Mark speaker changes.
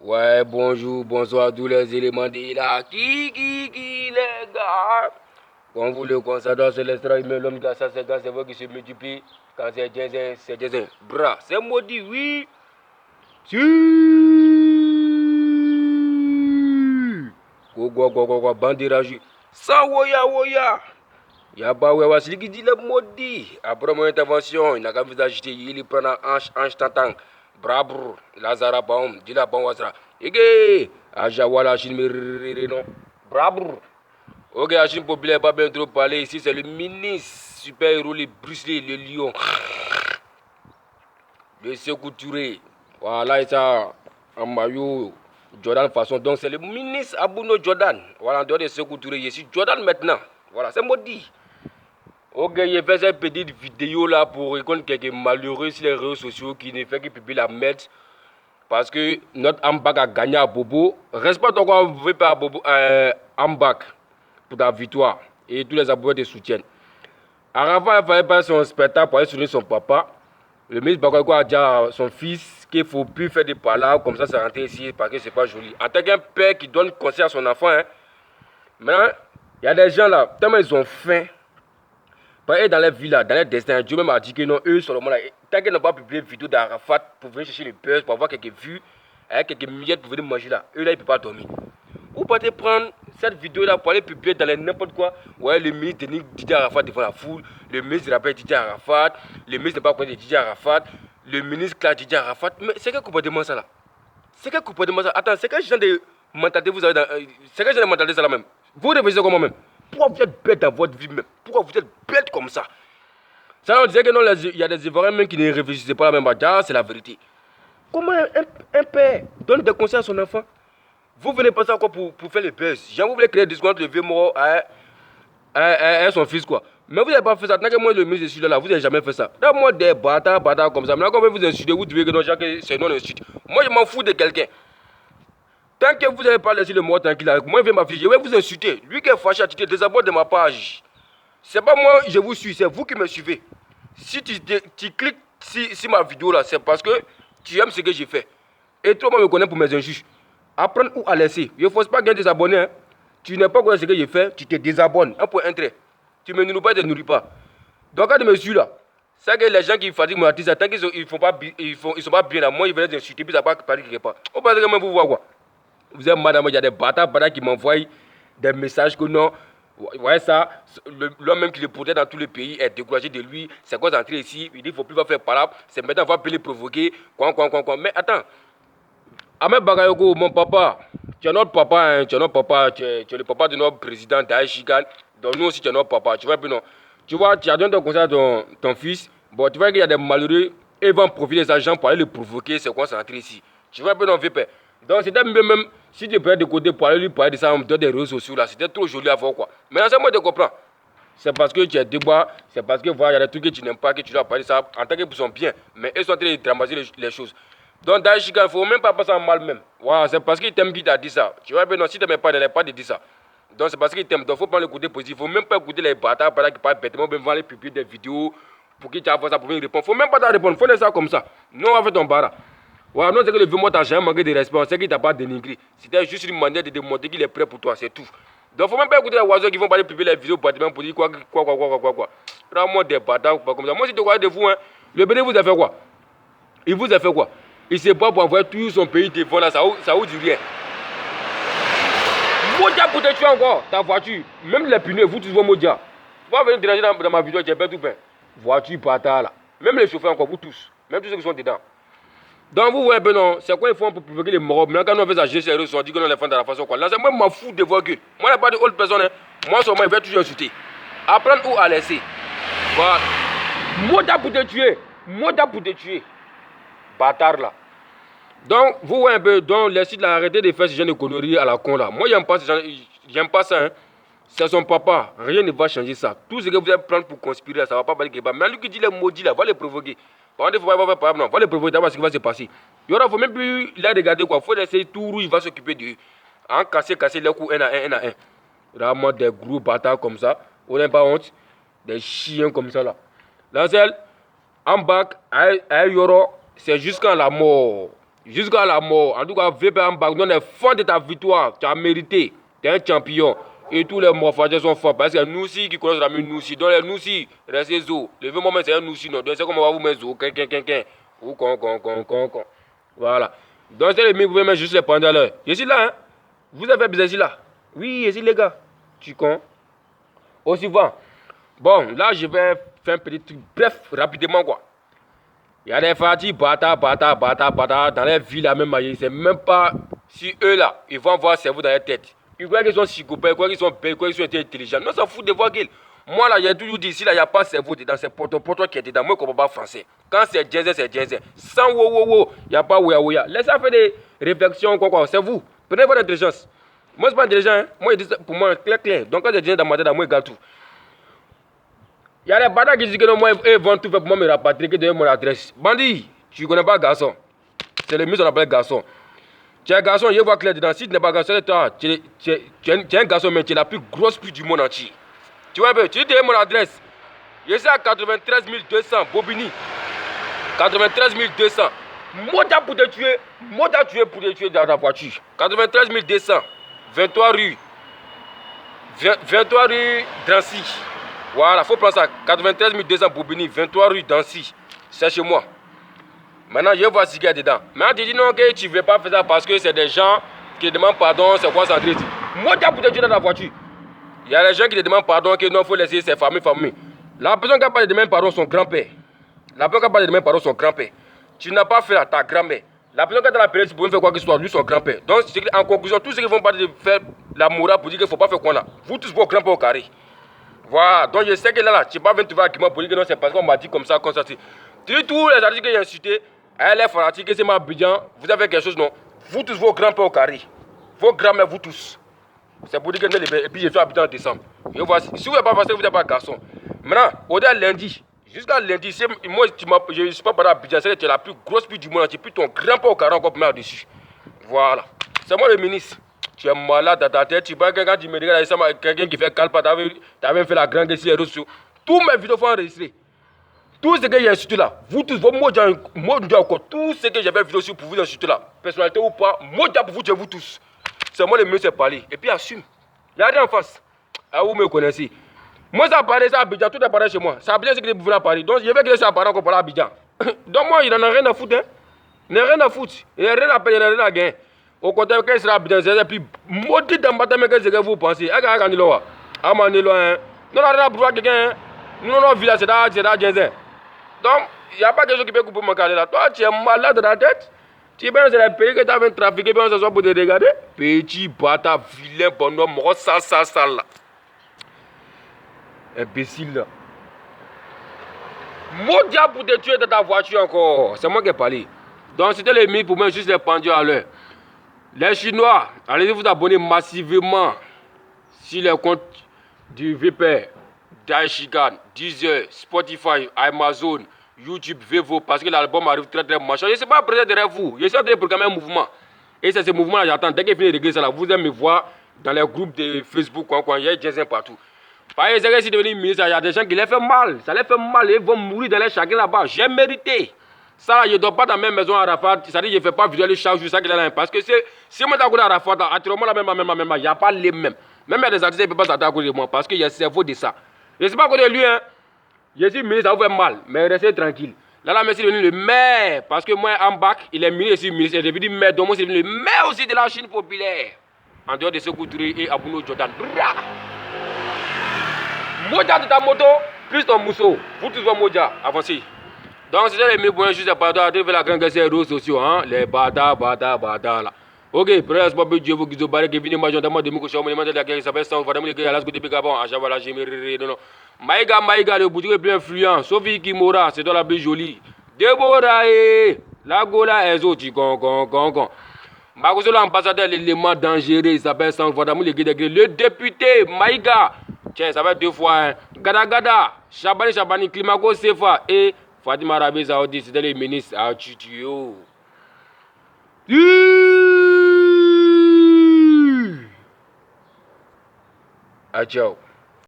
Speaker 1: Ouais, bonjour, bonsoir tous les éléments de la les gars. Quand vous le constatez, c'est l'extra humain, l'homme gars, ça c'est quand c'est vrai qui se multiplie. Quand c'est Jazz, c'est Jazz. Bras, c'est maudit, oui. Si. Go, bandirage. Sans woya woya. Yaba ouais, c'est lui qui dit le maudit. Après mon intervention, il n'a qu'à vous agiter, il prend un hanche tantan. Brabr, Lazara Baum, dit la bon wasra. Ege, Ajawala Chine non. Brabr. Ok, Achille Populaire, pas bien trop parler. Ici, c'est le ministre super-héros, le Bruce Lee, le lion. Le Sékou Touré. Voilà, et ça, en maillot, Jordan façon. Donc, c'est le ministre Abouno Jordan. Voilà, en dehors de Sékou Touré, je suis Jordan maintenant. Voilà, c'est maudit. Ok, il fait cette petite vidéo là pour répondre quelques malheureux sur les réseaux sociaux qui ne fait que publier la merde. Parce que notre Ambak a gagné à Bobo. Respecte encore, on veut pas à Bobo, Ambak pour ta victoire. Et tous les abonnés te soutiennent. Arafat, il fallait pas son spectacle pour aller soutenir son papa. Le ministre Bakayoko a dit à son fils qu'il ne faut plus faire des palabres comme ça, c'est rentré ici parce que c'est pas joli. En tant qu'un père qui donne conseil à son enfant, hein, maintenant, il y a des gens là, tellement ils ont faim. Par exemple, dans les villes, dans les destins, Dieu même a dit que non, eux seulement là, tant qu'ils n'ont pas publié une vidéo d'Arafat pour venir chercher le buzz, pour avoir quelques vues, avec quelques miettes pour venir manger là, eux là, ils ne peuvent pas dormir. Vous pouvez prendre cette vidéo là pour aller publier dans n'importe quoi. Ouais, le ministre de Didier Arafat devant la foule, le ministre de la paix Didier Arafat, le ministre de pas de Didier Arafat, le ministre Claude Didier Arafat. Mais c'est quel comportement ça là? C'est quel comportement ça? Attends, c'est quel genre de mentalité vous avez dans. C'est quel genre de mentalité ça là même? Vous réfléchissez comment même? Pourquoi vous êtes bête dans votre vie même? Pourquoi vous êtes bête comme ça? Ça, on disait que non, il y a des Ivoiriens même qui ne réfléchissaient pas la même manière, c'est la vérité. Comment un père donne des conseils à son enfant? Vous venez pas ça encore pour faire le buzz. Jean, vous voulez créer des discours entre le vieux mort et son fils quoi. Mais vous n'avez pas fait ça. Tant que moi le ministre je suis là, vous n'avez jamais fait ça. Dans moi des bâtards comme ça. Maintenant quand vous insultez, vous dites que non, c'est non insulte. Moi je m'en fous de quelqu'un. Tant que vous n'avez pas laissé le mort tranquille avec moi, je vais m'afficher. Je vais vous insulter. Lui qui est fâché, tu te désabonnes de ma page. C'est pas moi, je vous suis, c'est vous qui me suivez. Si tu cliques sur ma vidéo là, c'est parce que tu aimes ce que j'ai fait. Et toi, moi, me connais pour mes injustes. Apprendre où à laisser. Il ne faut pas gagner des abonnés. Hein. Tu n'es pas quoi ce que j'ai fait, tu te désabonnes. Un point, un trait. Tu me nourris pas, tu ne nourris pas. Donc, quand tu me suis là, c'est que les gens qui fatiguent mon artiste, tant qu'ils ne sont pas bien là, moi, ils veulent les insulter, puis ça va pas parler quelque part. On pense que même vous voir quoi. Vous êtes madame, il y a des bâtards qui m'envoient des messages que non. Ouais, ça, l'homme même qui le protège dans tout le pays est découragé de lui. C'est quoi d'entrer ici? Il dit qu'il ne faut plus faire parler. C'est maintenant, on va plus les provoquer. Quoi. Mais attends. Ahmed Bakayoko, mon papa, tu es notre papa, hein, tu es notre papa, tu es le papa de notre président Daïchigan. Donc nous aussi, tu es notre papa. Tu vois, non. Tu vois, tu as donné ton conseil à ton fils. Bon, tu vois qu'il y a des malheureux et ils vont profiter de ces gens pour aller le provoquer. C'est quoi ça rentrer ici? Tu vois, non, VP. Donc c'était même, si tu peux de côté pour aller lui parler de ça dans des réseaux sociaux là, c'était trop joli à voir quoi. Maintenant, c'est moi de comprendre. C'est parce que tu es débat, c'est parce que voilà, il y a des trucs que tu n'aimes pas, que tu dois parler de ça en tant que pour son bien. Mais ils sont en train de dramatiser les choses. Donc dans le il ne faut même pas passer en mal même. Voilà, c'est parce qu'il t'aime qui t'a dit ça. Tu vois, non, si tu n'aimes pas, il n'a pas de dire ça. Donc c'est parce qu'il t'aime. Donc il faut prendre le côté positif. Il ne faut même pas écouter les bâtards qui parlent bêtement, même aller publier des vidéos pour qu'ils t'envoient ça pour venir répondre. Il ne faut même pas t'en répondre. Il faut laisser ça comme ça. Nous, on va faire ton barra. Voilà, non, c'est que le vieux mot t'a jamais manqué de respect. C'est qu'il t'a pas dénigré. C'était juste une manière de démontrer qu'il est prêt pour toi, c'est tout. Donc faut même pas écouter les oiseaux qui vont pas aller publier les vidéos pour dire quoi. Vraiment des bâtards comme ça. Moi, si tu croyez de vous, hein, le béné vous a fait quoi? Il vous a fait quoi? Il s'est pas pour envoyer tout son pays devant là, ça vous dit rien. Modia pour te tuer encore, ta voiture, même les pneus, vous tous vos Modia. Tu vas venir déranger dans ma vidéo, j'ai perdu tout pain. Voiture bâtard là. Même les chauffeurs encore, vous tous. Même tous ceux qui sont dedans. Donc vous voyez, ben non, c'est quoi ils font pour provoquer les morts? Mais quand on fait ça, j'ai ces réseaux, on dit que non, les font de la façon quoi. Là, c'est moi, je m'en fous de voir que. Moi, il n'y a pas de autre personne. Hein. Moi, seulement, il va toujours insulter. Apprendre où à laisser. Voilà. Moda pour te tuer. Moda pour te tuer. Bâtard là. Donc, vous voyez un peu, donc, les sites là, arrêtez de faire ce genre de conneries à la con là. Moi, j'aime pas ça, hein. C'est son papa. Rien ne va changer ça. Tout ce que vous allez prendre pour conspirer, ça ne va pas parler que mais lui qui dit les maudits là, va les provoquer. Par contre, il ne faut pas faire non, va les provoquer d'abord ce qui va se passer. Il y aura, faut même plus les regarder quoi. Il faut laisser tout rouge, il va s'occuper d'eux. En casser les coups un à un. Vraiment des gros bâtards comme ça. On n'a pas honte. Des chiens comme ça là. Là, c'est en bac, à Yoro, c'est jusqu'à la mort. Jusqu'à la mort. En tout cas, VP Ambak, donne les fonds de ta victoire. Tu as mérité. Tu es un champion. Et tous les morphagers sont forts. Parce que nous aussi qui connaissent la musique, nous aussi. Donc les nous aussi, restez zo. Le vieux moment, c'est un nous aussi. Donc c'est comme on va vous mettre zo. Ou con. Voilà. Donc c'est les miens, vous pouvez mettre juste les pendant. Je suis là, hein. Vous avez besoin ici là. Oui, ici les gars. Tu con. Au suivant. Bon, là, je vais faire un petit truc. Bref, rapidement quoi. Il y a des fatigues, bata, dans les villes la même manière. C'est même pas si eux là, ils vont avoir cerveau dans la tête. Ils croient qu'ils sont psychopathes, ils croient qu'ils sont bêtes, ils croient qu'ils sont intelligents. Non, ça fout de voir qu'ils. Moi là, j'ai toujours dit, ici là, il n'y a pas de cerveau dedans, c'est poto qui est dedans. Moi, je ne comprends pas français. Quand c'est jazz, c'est jazz. Sans wow, il n'y a pas ouya. Laissez faire des réflexions, quoi. C'est vous. Prenez votre intelligence. Moi, je ne suis pas intelligent, hein. Moi, pour moi, clair. Donc, quand j'ai dit dans ma tête, moi, je garde tout. Il y a des bâtards qui disent que non, moi, ils vont tout faire pour moi me rapatrier, que donner mon adresse. Bandit, tu ne connais pas garçon. C'est le mieux qu'on appelle garçon. Tu es un garçon, il voit clair dedans. Si tu n'es pas garçon, tu es un garçon, mais tu es la plus grosse pute du monde entier. Tu vois un peu, tu dis mon adresse. Je suis à 93 200, Bobigny. 93 200. Moda pour te tuer. Moda tuer pour te tuer dans ta voiture. 93 200. 23 rue Drancy. Voilà, faut prendre ça. 93 200 Bobigny, 23 rue Drancy. C'est chez moi. Maintenant, je vois ce qu'il y a dedans. Maintenant, tu dis non, que tu ne veux pas faire ça parce que c'est des gens qui demandent pardon, c'est quoi ça dit. Moi, tu as pour te tuer dans ta voiture. Il y a des gens qui te demandent pardon, que non, il faut laisser ses familles. La personne qui n'a pas de demander pardon, son grand-père. La personne qui n'a pas de demander pardon, son grand-père. Tu n'as pas fait à ta grand-mère. La personne qui a dans la période, tu peux faire quoi que ce soit, lui, son grand-père. Donc, en conclusion, tous ceux qui vont pas de faire la morale pour dire qu'il ne faut pas faire quoi là, vous tous vos grand-père au carré. Voilà, donc je sais que là, tu n'es pas venu trouver un argument pour dire que non, c'est parce qu'on m'a dit comme ça. Tu dis tous les artistes que j'ai insultés, elle est fanatique, c'est ma Abidjan, vous avez quelque chose, non? Vous tous, vos grands-pères au carré. Vos grands-mères, vous tous. C'est pour dire que et puis je suis Abidjan en décembre. Si vous n'êtes pas facile, vous n'êtes pas garçon. Maintenant, au-delà lundi, jusqu'à lundi, moi, je ne suis pas parlé à Abidjan, c'est que tu es la plus grosse pute du monde, tu es plus ton grand-père au carré encore pour mettre dessus. Voilà. C'est moi le ministre. Tu es malade dans ta tête, tu vois quelqu'un qui me regarde, quelqu'un qui fait calpa, tu avais fait la grande guerre sur les réseaux sociaux. Tous mes vidéos sont enregistrées. Tout ce que j'ai insulté là, vous tous, vos mots encore, tout ce que j'avais vidéo sur pour vous insulter là, personnalité ou pas, moi pour vous, je vous tous. C'est moi le mieux, c'est parler. Et puis assume. Il n'y a rien en face. Ah, vous me connaissez. Moi, ça parlait, ça à Abidjan, tout est parlé chez moi. Ça a Abidjan, c'est que vous venez à Paris. Donc, je vais que ça parler encore pour Abidjan. Donc, moi, il n'en a rien à foutre. Hein. Il n'a rien à foutre. Il n'a rien à payer, il n'a rien à gagner. Au contraire, quand il sera à Abidjan, c'est plus maudit dans ma tête, mais qu'est-ce que vous pensez? Ah, non, rien à prouver quelqu'un. Non, village, c'est là, donc, il n'y a pas de chose qui peut couper mon carré là. Toi, tu es malade dans la tête. Tu es bien dans les pays que tu as fait trafiquer, bien ce soir pour te regarder. Petit bâtard, vilain, bonhomme, mort, sale là. Imbécile là. Maudit pour te tuer dans ta voiture encore. C'est moi qui ai parlé. Donc, c'était les mis pour moi, juste les pendus à l'heure. Les Chinois, allez vous abonner massivement sur les comptes du VP, Daishigan, Deezer, Spotify, Amazon, YouTube, Vevo, parce que l'album arrive très machin. Je ne sais pas après derrière vous. Je suis en train de programmer un mouvement. Et c'est ce mouvement-là, j'attends. Dès qu'il finit de régler ça, là, vous allez me voir dans les groupes de Facebook, il y a des gens partout. Par exemple, si devenu ministre, il y a des gens qui les fait mal. Ça les fait mal, ils vont mourir dans les chagrins là-bas. J'ai mérité. Ça, je ne dors pas dans la même maison à Arafat. C'est-à-dire que je ne fais pas visualiser chaque jour ça qu'il est là. Parce que si moi je à Arafat, actuellement, la même, il n'y a pas les mêmes. Même il y a des artistes qui ne peuvent pas s'attaquer à cause de moi. Parce qu'il y a le cerveau de ça. Je ne sais pas à cause de lui, hein. Je suis ministre, ça vous fait mal. Mais restez tranquille. Là, merci de devenu le maire. Parce que moi, Ambak, il est ministre, je suis ministre. Il est devenu maire. Donc moi, c'est devenu le maire aussi de la Chine populaire. En dehors de Sékou Touré et Abouno Jordan. Moja de ta moto, plus ton mousseau. Vous tous vos Moja, avancez. Donc, c'était les mieux points juste à part de la grande guerre sur les réseaux sociaux. Hein? Les bada là. Ok, près de ce Dieu vous qui vous barrez, qui vient majoritairement de Moukou, on de la guerre, ça s'appelle Sans Vadam, les gars, là, ce que tu peux avoir, à Javala, j'ai mis, non. Maïga, le boutique est plus influent, Sophie Kimora, c'est dans la plus jolie. Déborah, la Gola, Ezo, con. Makoso, l'ambassadeur, l'élément dangereux, il s'appelle Sans Vadam, les gars, le député, Maïga, tiens, ça va deux fois, hein. Gada, Chabani, Klimago, Sefa, et Fatima Rabé Saoudi, c'était les ministres à Tutio. Ah, ciao.